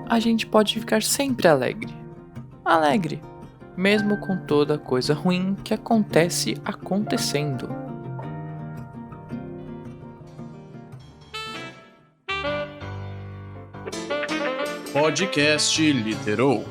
a gente pode ficar sempre alegre. Alegre, mesmo com toda coisa ruim que acontece acontecendo. Podcast Literou.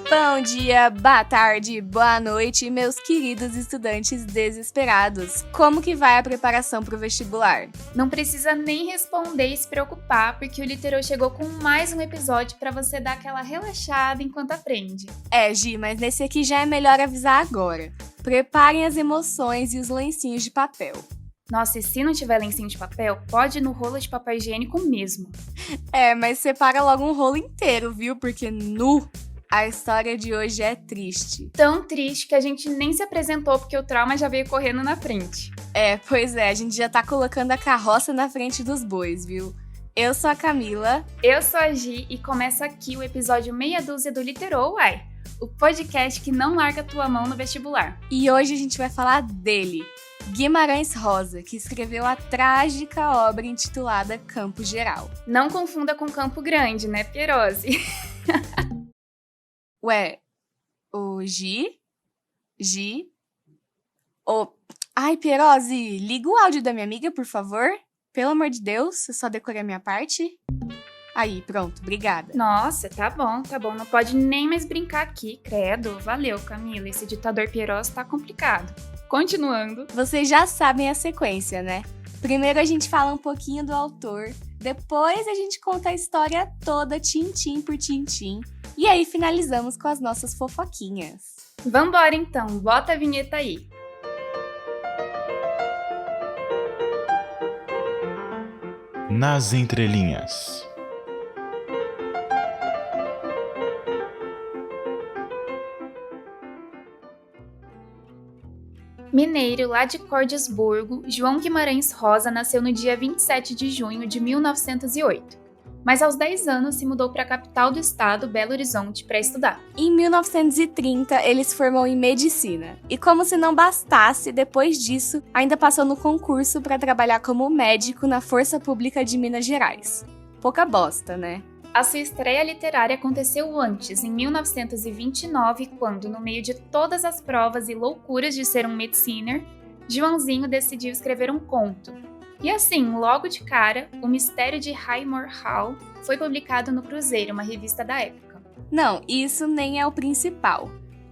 Bom dia, boa tarde, boa noite, meus queridos estudantes desesperados. Como que vai a preparação para o vestibular? Não precisa nem responder e se preocupar, porque o Literou chegou com mais um episódio para você dar aquela relaxada enquanto aprende. Gi, mas nesse aqui já é melhor avisar agora. Preparem as emoções e os lencinhos de papel. Nossa, e se não tiver lencinho de papel, pode ir no rolo de papel higiênico mesmo. Mas separa logo um rolo inteiro, viu? Porque a história de hoje é triste. Tão triste que a gente nem se apresentou porque o trauma já veio correndo na frente. Pois é, a gente já tá colocando a carroça na frente dos bois, viu? Eu sou a Camila. Eu sou a Gi e começa aqui o episódio meia dúzia do Literou, o podcast que não larga tua mão no vestibular. E hoje a gente vai falar dele, Guimarães Rosa, que escreveu a trágica obra intitulada Campo Geral. Não confunda com Campo Grande, né, Pierose? O Gi? Ai, Pierose, liga o áudio da minha amiga, por favor. Pelo amor de Deus, eu só decorei a minha parte. Aí, pronto, obrigada. Nossa, tá bom, não pode nem mais brincar aqui, credo. Valeu, Camila, esse ditador Pierose tá complicado. Continuando. Vocês já sabem a sequência, né? Primeiro a gente fala um pouquinho do autor, depois a gente conta a história toda, tintim por tintim, e aí finalizamos com as nossas fofoquinhas. Vambora então, bota a vinheta aí. Nas entrelinhas. Mineiro lá de Cordisburgo, João Guimarães Rosa nasceu no dia 27 de junho de 1908. Mas aos 10 anos se mudou para a capital do estado, Belo Horizonte, para estudar. Em 1930, ele se formou em medicina. E como se não bastasse, depois disso, ainda passou no concurso para trabalhar como médico na Força Pública de Minas Gerais. Pouca bosta, né? A sua estreia literária aconteceu antes, em 1929, quando, no meio de todas as provas e loucuras de ser um mediciner, Joãozinho decidiu escrever um conto. E assim, logo de cara, O Mistério de Highmore Hall foi publicado no Cruzeiro, uma revista da época. Não, isso nem é o principal.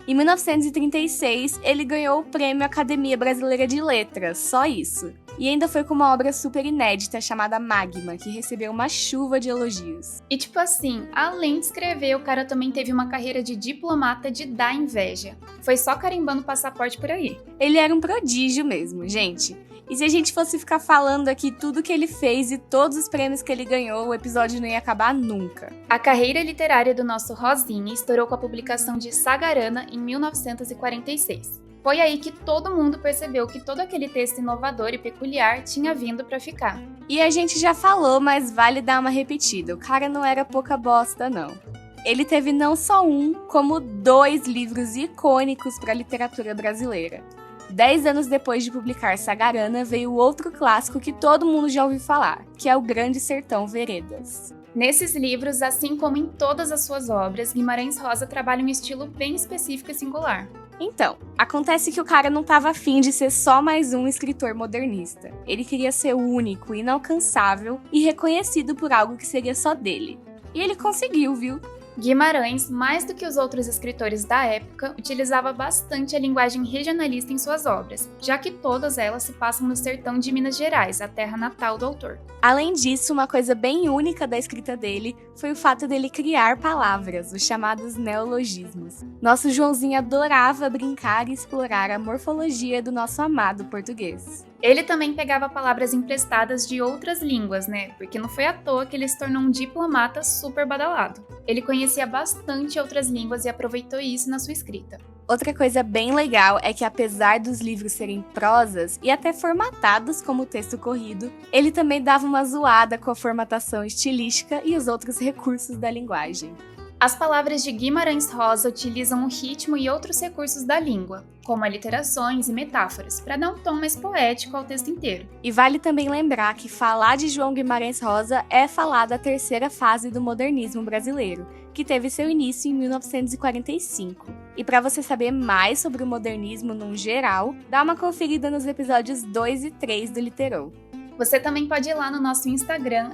Em 1936, ele ganhou o Prêmio Academia Brasileira de Letras, só isso. E ainda foi com uma obra super inédita chamada Magma, que recebeu uma chuva de elogios. E tipo assim, além de escrever, o cara também teve uma carreira de diplomata de dar inveja. Foi só carimbando passaporte por aí. Ele era um prodígio mesmo, gente. E se a gente fosse ficar falando aqui tudo que ele fez e todos os prêmios que ele ganhou, o episódio não ia acabar nunca. A carreira literária do nosso Rosinha estourou com a publicação de Sagarana em 1946. Foi aí que todo mundo percebeu que todo aquele texto inovador e peculiar tinha vindo pra ficar. E a gente já falou, mas vale dar uma repetida. O cara não era pouca bosta, não. Ele teve não só um, como 2 livros icônicos para a literatura brasileira. 10 anos depois de publicar Sagarana, veio outro clássico que todo mundo já ouviu falar, que é O Grande Sertão Veredas. Nesses livros, assim como em todas as suas obras, Guimarães Rosa trabalha um estilo bem específico e singular. Então, acontece que o cara não estava afim de ser só mais um escritor modernista. Ele queria ser único, inalcançável e reconhecido por algo que seria só dele. E ele conseguiu, viu? Guimarães, mais do que os outros escritores da época, utilizava bastante a linguagem regionalista em suas obras, já que todas elas se passam no sertão de Minas Gerais, a terra natal do autor. Além disso, uma coisa bem única da escrita dele foi o fato dele criar palavras, os chamados neologismos. Nosso Joãozinho adorava brincar e explorar a morfologia do nosso amado português. Ele também pegava palavras emprestadas de outras línguas, né? Porque não foi à toa que ele se tornou um diplomata super badalado. Ele conhecia bastante outras línguas e aproveitou isso na sua escrita. Outra coisa bem legal é que, apesar dos livros serem prosas e até formatados como texto corrido, ele também dava uma zoada com a formatação estilística e os outros recursos da linguagem. As palavras de Guimarães Rosa utilizam o ritmo e outros recursos da língua, como aliterações e metáforas, para dar um tom mais poético ao texto inteiro. E vale também lembrar que falar de João Guimarães Rosa é falar da terceira fase do modernismo brasileiro, que teve seu início em 1945. E para você saber mais sobre o modernismo no geral, dá uma conferida nos episódios 2 e 3 do Literou. Você também pode ir lá no nosso Instagram,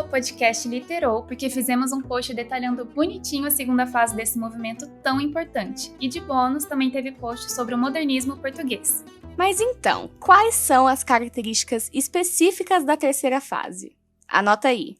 @podcastliterou, porque fizemos um post detalhando bonitinho a segunda fase desse movimento tão importante. E de bônus, também teve post sobre o modernismo português. Mas então, quais são as características específicas da terceira fase? Anota aí.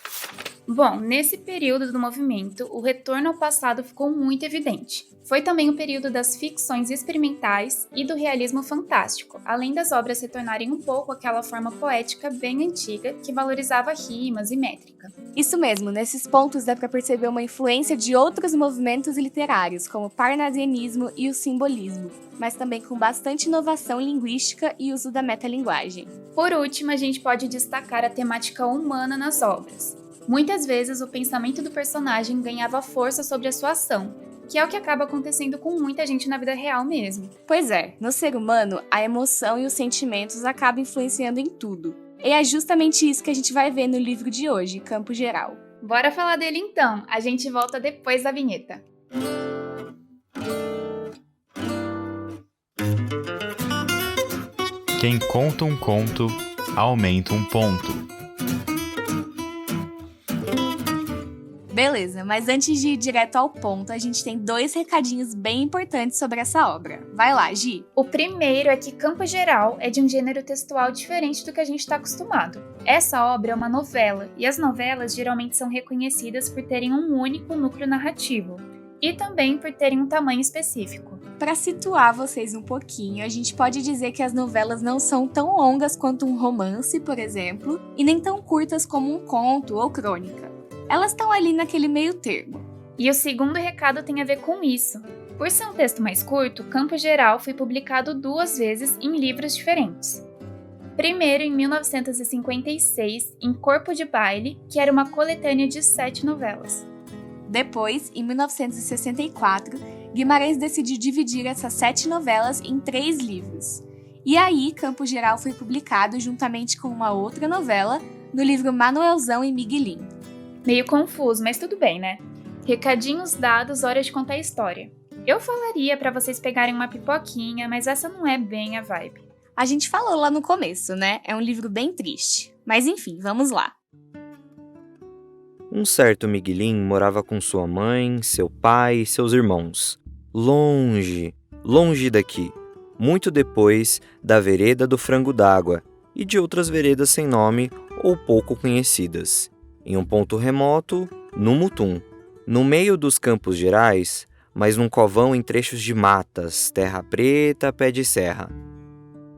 Bom, nesse período do movimento, o retorno ao passado ficou muito evidente. Foi também o período das ficções experimentais e do realismo fantástico, além das obras retornarem um pouco àquela forma poética bem antiga que valorizava rimas e métrica. Isso mesmo, nesses pontos dá para perceber uma influência de outros movimentos literários, como o parnasianismo e o simbolismo, mas também com bastante inovação linguística e uso da metalinguagem. Por último, a gente pode destacar a temática humana nas obras. Muitas vezes o pensamento do personagem ganhava força sobre a sua ação, que é o que acaba acontecendo com muita gente na vida real mesmo. Pois é, no ser humano, a emoção e os sentimentos acabam influenciando em tudo. E é justamente isso que a gente vai ver no livro de hoje, Campo Geral. Bora falar dele então, a gente volta depois da vinheta. Quem conta um conto, aumenta um ponto. Beleza, mas antes de ir direto ao ponto, a gente tem 2 recadinhos bem importantes sobre essa obra. Vai lá, Gi! O primeiro é que Campo Geral é de um gênero textual diferente do que a gente está acostumado. Essa obra é uma novela, e as novelas geralmente são reconhecidas por terem um único núcleo narrativo, e também por terem um tamanho específico. Para situar vocês um pouquinho, a gente pode dizer que as novelas não são tão longas quanto um romance, por exemplo, e nem tão curtas como um conto ou crônica. Elas estão ali naquele meio termo. E o segundo recado tem a ver com isso. Por ser um texto mais curto, Campo Geral foi publicado 2 vezes em livros diferentes. Primeiro em 1956, em Corpo de Baile, que era uma coletânea de 7 novelas. Depois, em 1964, Guimarães decidiu dividir essas 7 novelas em 3 livros. E aí, Campo Geral foi publicado juntamente com uma outra novela no livro Manuelzão e Miguelim. Meio confuso, mas tudo bem, né? Recadinhos dados, hora de contar a história. Eu falaria pra vocês pegarem uma pipoquinha, mas essa não é bem a vibe. A gente falou lá no começo, né? É um livro bem triste. Mas enfim, vamos lá. Um certo Miguelim morava com sua mãe, seu pai e seus irmãos. Longe, longe daqui. Muito depois da vereda do Frango d'Água e de outras veredas sem nome ou pouco conhecidas. Em um ponto remoto, no Mutum, no meio dos Campos Gerais, mas num covão em trechos de matas, terra preta, pé de serra.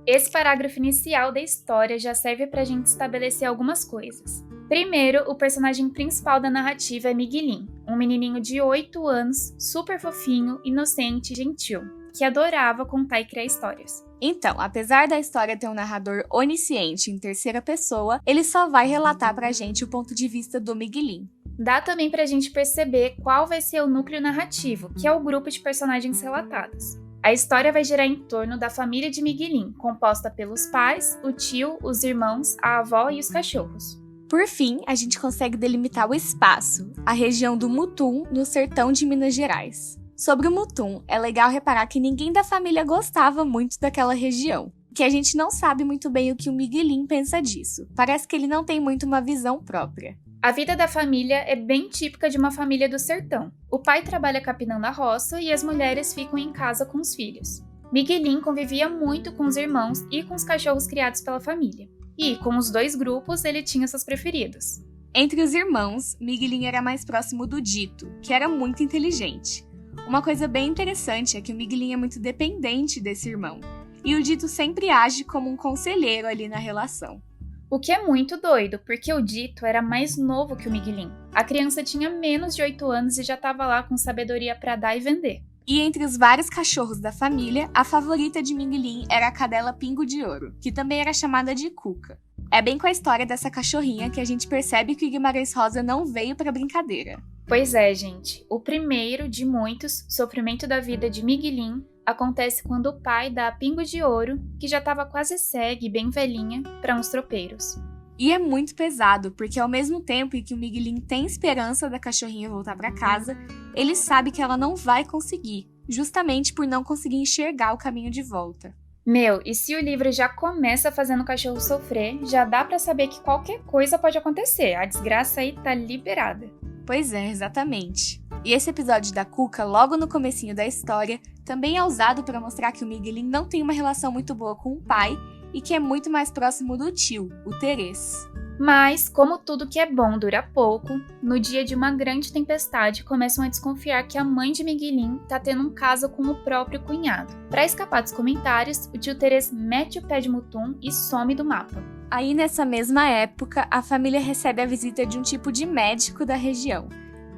Esse parágrafo inicial da história já serve pra gente estabelecer algumas coisas. Primeiro, o personagem principal da narrativa é Miguelim, um menininho de 8 anos, super fofinho, inocente e gentil, que adorava contar e criar histórias. Então, apesar da história ter um narrador onisciente em terceira pessoa, ele só vai relatar pra gente o ponto de vista do Miguelim. Dá também pra gente perceber qual vai ser o núcleo narrativo, que é o grupo de personagens relatados. A história vai girar em torno da família de Miguelim, composta pelos pais, o tio, os irmãos, a avó e os cachorros. Por fim, a gente consegue delimitar o espaço, a região do Mutum, no sertão de Minas Gerais. Sobre o Mutum, é legal reparar que ninguém da família gostava muito daquela região, que a gente não sabe muito bem o que o Miguelim pensa disso. Parece que ele não tem muito uma visão própria. A vida da família é bem típica de uma família do sertão. O pai trabalha capinando a roça e as mulheres ficam em casa com os filhos. Miguelim convivia muito com os irmãos e com os cachorros criados pela família. E, com os 2 grupos, ele tinha seus preferidos. Entre os irmãos, Miguelim era mais próximo do Dito, que era muito inteligente. Uma coisa bem interessante é que o Miguelim é muito dependente desse irmão, e o Dito sempre age como um conselheiro ali na relação. O que é muito doido, porque o Dito era mais novo que o Miguelim. A criança tinha menos de 8 anos e já estava lá com sabedoria para dar e vender. E entre os vários cachorros da família, a favorita de Miguelim era a cadela Pingo de Ouro, que também era chamada de Cuca. É bem com a história dessa cachorrinha que a gente percebe que o Guimarães Rosa não veio pra brincadeira. Pois é, gente. O primeiro de muitos, sofrimento da vida de Miguelin, acontece quando o pai dá a Pingo de Ouro, que já estava quase cega e bem velhinha, para uns tropeiros. E é muito pesado, porque ao mesmo tempo em que o Miguelin tem esperança da cachorrinha voltar pra casa, ele sabe que ela não vai conseguir, justamente por não conseguir enxergar o caminho de volta. Meu, e se o livro já começa fazendo o cachorro sofrer, já dá pra saber que qualquer coisa pode acontecer. A desgraça aí tá liberada. Pois é, exatamente. E esse episódio da Cuca, logo no comecinho da história, também é usado para mostrar que o Miguelin não tem uma relação muito boa com o pai e que é muito mais próximo do tio, o Terês. Mas, como tudo que é bom dura pouco, no dia de uma grande tempestade começam a desconfiar que a mãe de Miguelin tá tendo um caso com o próprio cunhado. Para escapar dos comentários, o tio Terês mete o pé de Mutum e some do mapa. Aí, nessa mesma época, a família recebe a visita de um tipo de médico da região,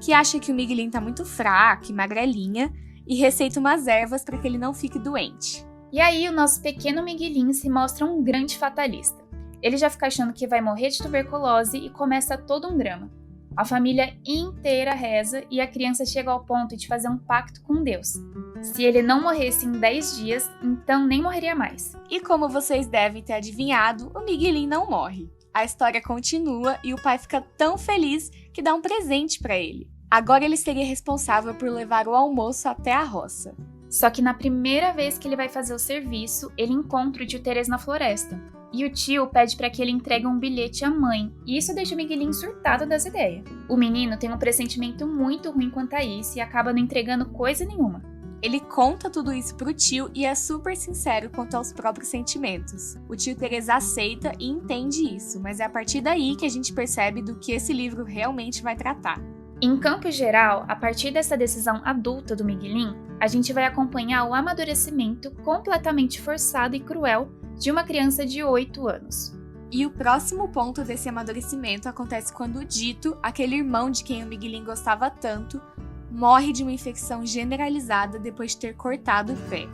que acha que o Miguelin tá muito fraco e magrelinha e receita umas ervas para que ele não fique doente. E aí, o nosso pequeno Miguelin se mostra um grande fatalista. Ele já fica achando que vai morrer de tuberculose e começa todo um drama. A família inteira reza e a criança chega ao ponto de fazer um pacto com Deus. Se ele não morresse em 10 dias, então nem morreria mais. E como vocês devem ter adivinhado, o Miguelin não morre. A história continua e o pai fica tão feliz que dá um presente para ele. Agora ele seria responsável por levar o almoço até a roça. Só que na primeira vez que ele vai fazer o serviço, ele encontra o tio Terês na floresta. E o tio pede para que ele entregue um bilhete à mãe, e isso deixa o Miguelin surtado das ideias. O menino tem um pressentimento muito ruim quanto a isso e acaba não entregando coisa nenhuma. Ele conta tudo isso pro tio e é super sincero quanto aos próprios sentimentos. O tio Terês aceita e entende isso, mas é a partir daí que a gente percebe do que esse livro realmente vai tratar. Em campo geral, a partir dessa decisão adulta do Miguelin, a gente vai acompanhar o amadurecimento completamente forçado e cruel de uma criança de 8 anos. E o próximo ponto desse amadurecimento acontece quando o Dito, aquele irmão de quem o Miguelin gostava tanto, morre de uma infecção generalizada depois de ter cortado o pé.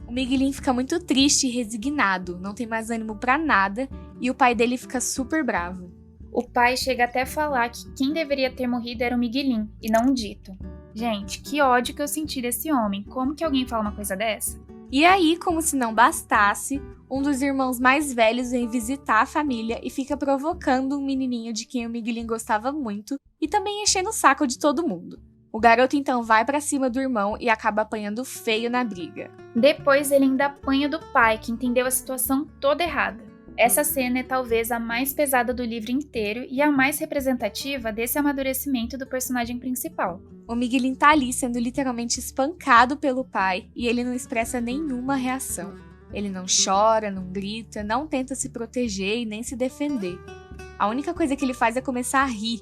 O Miguelin fica muito triste e resignado, não tem mais ânimo pra nada, e o pai dele fica super bravo. O pai chega até a falar que quem deveria ter morrido era o Miguelin, e não o Dito. Gente, que ódio que eu senti desse homem, como que alguém fala uma coisa dessa? E aí, como se não bastasse, um dos irmãos mais velhos vem visitar a família e fica provocando um menininho de quem o Miguelin gostava muito e também enchendo o saco de todo mundo. O garoto então vai pra cima do irmão e acaba apanhando feio na briga. Depois ele ainda apanha do pai, que entendeu a situação toda errada. Essa cena é talvez a mais pesada do livro inteiro e a mais representativa desse amadurecimento do personagem principal. O Miguelin tá ali sendo literalmente espancado pelo pai e ele não expressa nenhuma reação. Ele não chora, não grita, não tenta se proteger e nem se defender. A única coisa que ele faz é começar a rir.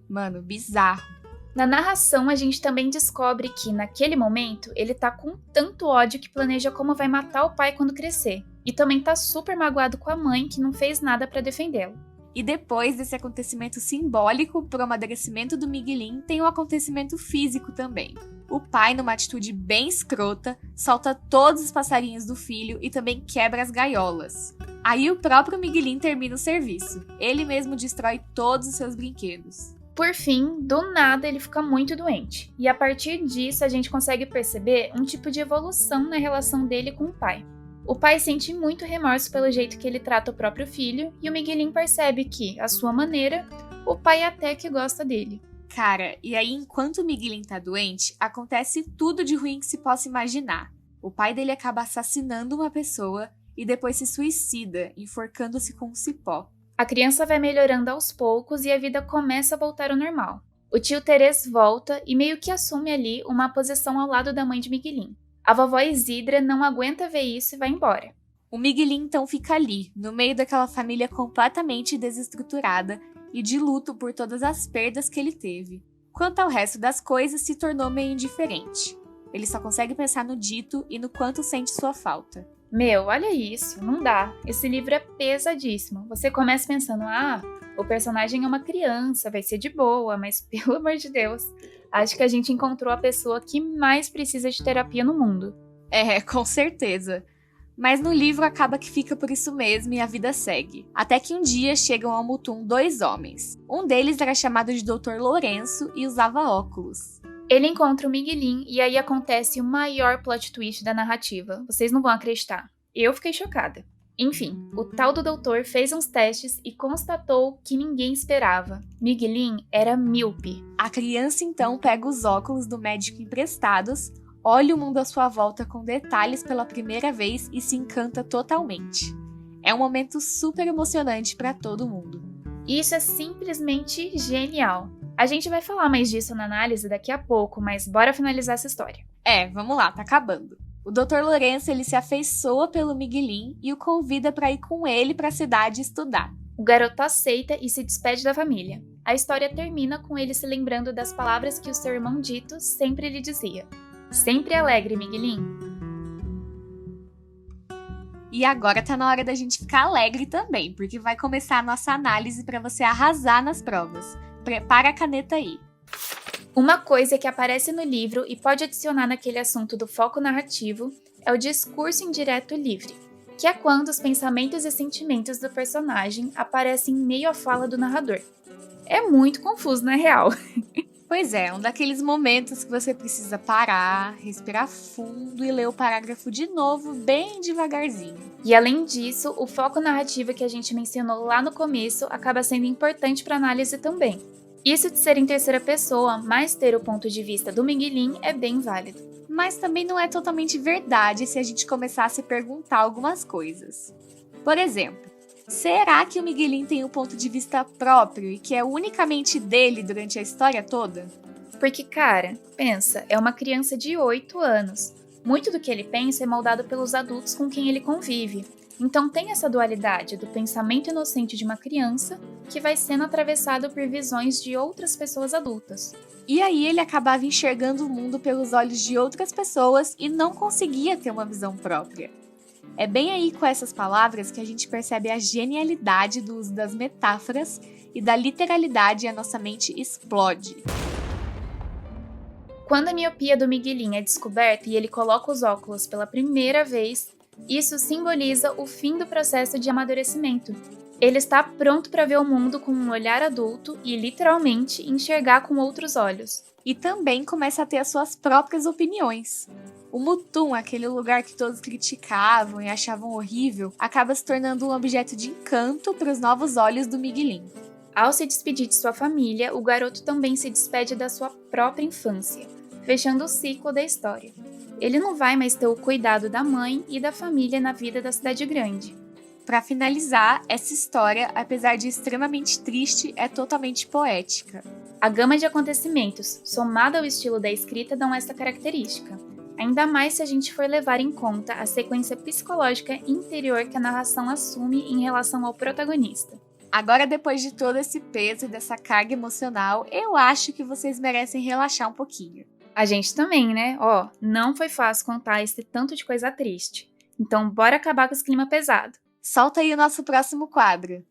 Mano, bizarro. Na narração, a gente também descobre que, naquele momento, ele tá com tanto ódio que planeja como vai matar o pai quando crescer. E também tá super magoado com a mãe, que não fez nada pra defendê-lo. E depois desse acontecimento simbólico pro amadurecimento do Miguelin, tem um acontecimento físico também. O pai, numa atitude bem escrota, solta todos os passarinhos do filho e também quebra as gaiolas. Aí o próprio Miguelin termina o serviço. Ele mesmo destrói todos os seus brinquedos. Por fim, do nada ele fica muito doente. E a partir disso a gente consegue perceber um tipo de evolução na relação dele com o pai. O pai sente muito remorso pelo jeito que ele trata o próprio filho, e o Miguelin percebe que, à sua maneira, o pai até que gosta dele. Cara, e aí enquanto o Miguelin tá doente, acontece tudo de ruim que se possa imaginar. O pai dele acaba assassinando uma pessoa e depois se suicida, enforcando-se com um cipó. A criança vai melhorando aos poucos e a vida começa a voltar ao normal. O tio Terês volta e meio que assume ali uma posição ao lado da mãe de Miguelin. A vovó Isidra não aguenta ver isso e vai embora. O Miguelin então fica ali, no meio daquela família completamente desestruturada e de luto por todas as perdas que ele teve. Quanto ao resto das coisas, se tornou meio indiferente. Ele só consegue pensar no Dito e no quanto sente sua falta. Meu, olha isso, não dá. Esse livro é pesadíssimo. Você começa pensando, o personagem é uma criança, vai ser de boa, mas pelo amor de Deus, acho que a gente encontrou a pessoa que mais precisa de terapia no mundo. É, com certeza. Mas no livro acaba que fica por isso mesmo e a vida segue. Até que um dia chegam ao Mutum 2 homens. Um deles era chamado de Dr. Lourenço e usava óculos. Ele encontra o Miguelin e aí acontece o maior plot twist da narrativa. Vocês não vão acreditar. Eu fiquei chocada. Enfim, o tal do doutor fez uns testes e constatou que ninguém esperava. Miguelin era míope. A criança então pega os óculos do médico emprestados, olha o mundo à sua volta com detalhes pela primeira vez e se encanta totalmente. É um momento super emocionante para todo mundo. E isso é simplesmente genial. A gente vai falar mais disso na análise daqui a pouco, mas bora finalizar essa história. Vamos lá, tá acabando. O Dr. Lourenço ele se afeiçoa pelo Miguelin e o convida para ir com ele para a cidade estudar. O garoto aceita e se despede da família. A história termina com ele se lembrando das palavras que o seu irmão Dito sempre lhe dizia. Sempre alegre, Miguelin. E agora tá na hora da gente ficar alegre também, porque vai começar a nossa análise para você arrasar nas provas. Prepara a caneta aí. Uma coisa que aparece no livro e pode adicionar naquele assunto do foco narrativo é o discurso indireto livre, que é quando os pensamentos e sentimentos do personagem aparecem em meio à fala do narrador. É muito confuso, na real. Pois é, um daqueles momentos que você precisa parar, respirar fundo e ler o parágrafo de novo, bem devagarzinho. E além disso, o foco narrativo que a gente mencionou lá no começo acaba sendo importante para análise também. Isso de ser em terceira pessoa, mas ter o ponto de vista do Miguelin é bem válido. Mas também não é totalmente verdade se a gente começar a se perguntar algumas coisas. Por exemplo, será que o Miguelin tem um ponto de vista próprio e que é unicamente dele durante a história toda? Porque, cara, pensa, é uma criança de 8 anos. Muito do que ele pensa é moldado pelos adultos com quem ele convive. Então tem essa dualidade do pensamento inocente de uma criança que vai sendo atravessado por visões de outras pessoas adultas. E aí ele acabava enxergando o mundo pelos olhos de outras pessoas e não conseguia ter uma visão própria. É bem aí com essas palavras que a gente percebe a genialidade do uso das metáforas e da literalidade e a nossa mente explode. Quando a miopia do Miguelin é descoberta e ele coloca os óculos pela primeira vez, isso simboliza o fim do processo de amadurecimento. Ele está pronto para ver o mundo com um olhar adulto e, literalmente, enxergar com outros olhos. E também começa a ter as suas próprias opiniões. O Mutum, aquele lugar que todos criticavam e achavam horrível, acaba se tornando um objeto de encanto para os novos olhos do Miguelin. Ao se despedir de sua família, o garoto também se despede da sua própria infância, fechando o ciclo da história. Ele não vai mais ter o cuidado da mãe e da família na vida da cidade grande. Para finalizar, essa história, apesar de extremamente triste, é totalmente poética. A gama de acontecimentos, somada ao estilo da escrita, dão essa característica. Ainda mais se a gente for levar em conta a sequência psicológica interior que a narração assume em relação ao protagonista. Agora, depois de todo esse peso e dessa carga emocional, eu acho que vocês merecem relaxar um pouquinho. A gente também, né? Não foi fácil contar esse tanto de coisa triste. Então, bora acabar com esse clima pesado. Solta aí o nosso próximo quadro.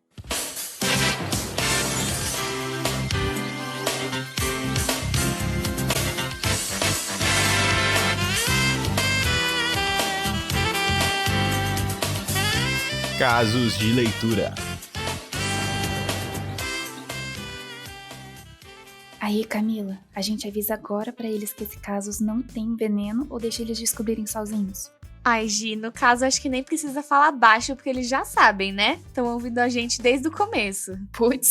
Casos de leitura. Aí, Camila, a gente avisa agora pra eles que esses casos não tem veneno ou deixa eles descobrirem sozinhos? Ai, Gi, no caso acho que nem precisa falar baixo porque eles já sabem, né? Estão ouvindo a gente desde o começo. Putz.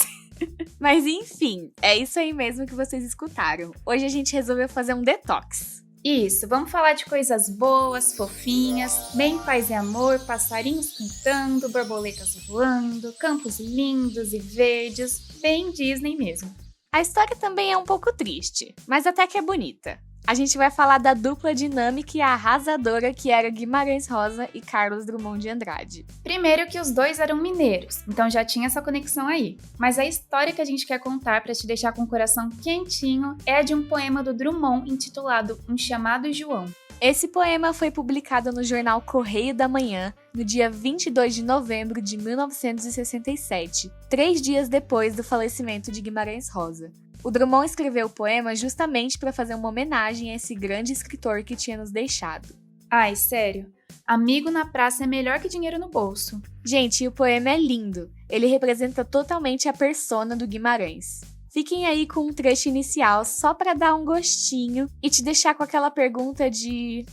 Mas enfim, é isso aí mesmo que vocês escutaram. Hoje a gente resolveu fazer um detox. Isso, vamos falar de coisas boas, fofinhas, bem paz e amor, passarinhos cantando, borboletas voando, campos lindos e verdes, bem Disney mesmo. A história também é um pouco triste, mas até que é bonita. A gente vai falar da dupla dinâmica e arrasadora que era Guimarães Rosa e Carlos Drummond de Andrade. Primeiro que os dois eram mineiros, então já tinha essa conexão aí. Mas a história que a gente quer contar para te deixar com o coração quentinho é a de um poema do Drummond intitulado Um Chamado João. Esse poema foi publicado no jornal Correio da Manhã, no dia 22 de novembro de 1967, 3 dias depois do falecimento de Guimarães Rosa. O Drummond escreveu o poema justamente para fazer uma homenagem a esse grande escritor que tinha nos deixado. Ai, sério, Amigo na praça é melhor que dinheiro no bolso. Gente, e o poema é lindo. Ele representa totalmente a persona do Guimarães. Fiquem aí com um trecho inicial só para dar um gostinho e te deixar com aquela pergunta de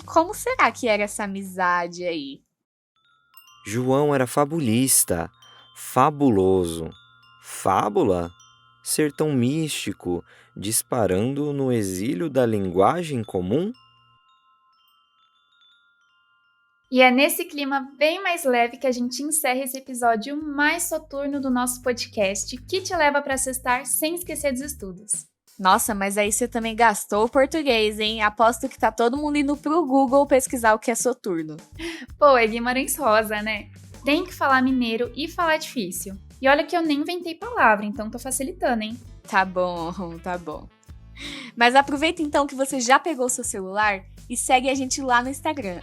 como será que era essa amizade aí? João era fabulista, fabuloso. Fábula? Ser tão místico, disparando no exílio da linguagem comum? E é nesse clima bem mais leve que a gente encerra esse episódio mais soturno do nosso podcast, que te leva para sextar sem esquecer dos estudos. Nossa, mas aí você também gastou o português, hein? Aposto que tá todo mundo indo pro Google pesquisar o que é soturno. Pô, é Guimarães Rosa, né? Tem que falar mineiro e falar difícil. E olha que eu nem inventei palavra, então tô facilitando, hein? Tá bom, tá bom. Mas aproveita então que você já pegou o seu celular e segue a gente lá no Instagram,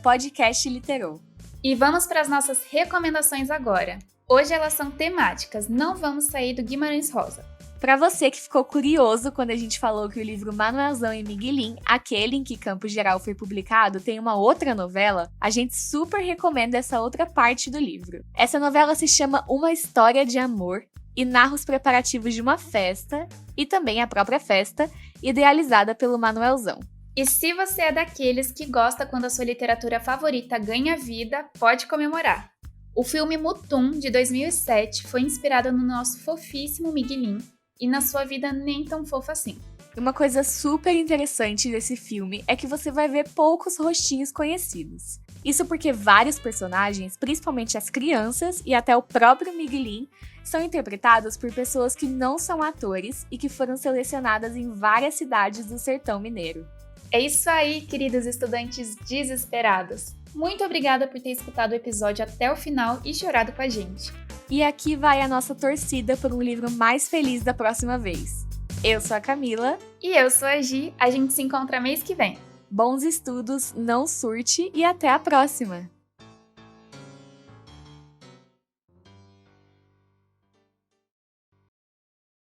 @podcastliterou. E vamos para as nossas recomendações agora. Hoje elas são temáticas, não vamos sair do Guimarães Rosa. Para você que ficou curioso quando a gente falou que o livro Manuelzão e Miguelin, aquele em que Campo Geral foi publicado, tem uma outra novela, a gente super recomenda essa outra parte do livro. Essa novela se chama Uma História de Amor e narra os preparativos de uma festa, e também a própria festa, idealizada pelo Manuelzão. E se você é daqueles que gosta quando a sua literatura favorita ganha vida, pode comemorar. O filme Mutum, de 2007, foi inspirado no nosso fofíssimo Miguelin, e na sua vida nem tão fofa assim. Uma coisa super interessante desse filme é que você vai ver poucos rostinhos conhecidos. Isso porque vários personagens, principalmente as crianças e até o próprio Miguelin, são interpretados por pessoas que não são atores e que foram selecionadas em várias cidades do sertão mineiro. É isso aí, queridos estudantes desesperados. Muito obrigada por ter escutado o episódio até o final e chorado com a gente. E aqui vai a nossa torcida por um livro mais feliz da próxima vez. Eu sou a Camila. E eu sou a Gi. A gente se encontra mês que vem. Bons estudos, não surte e até a próxima!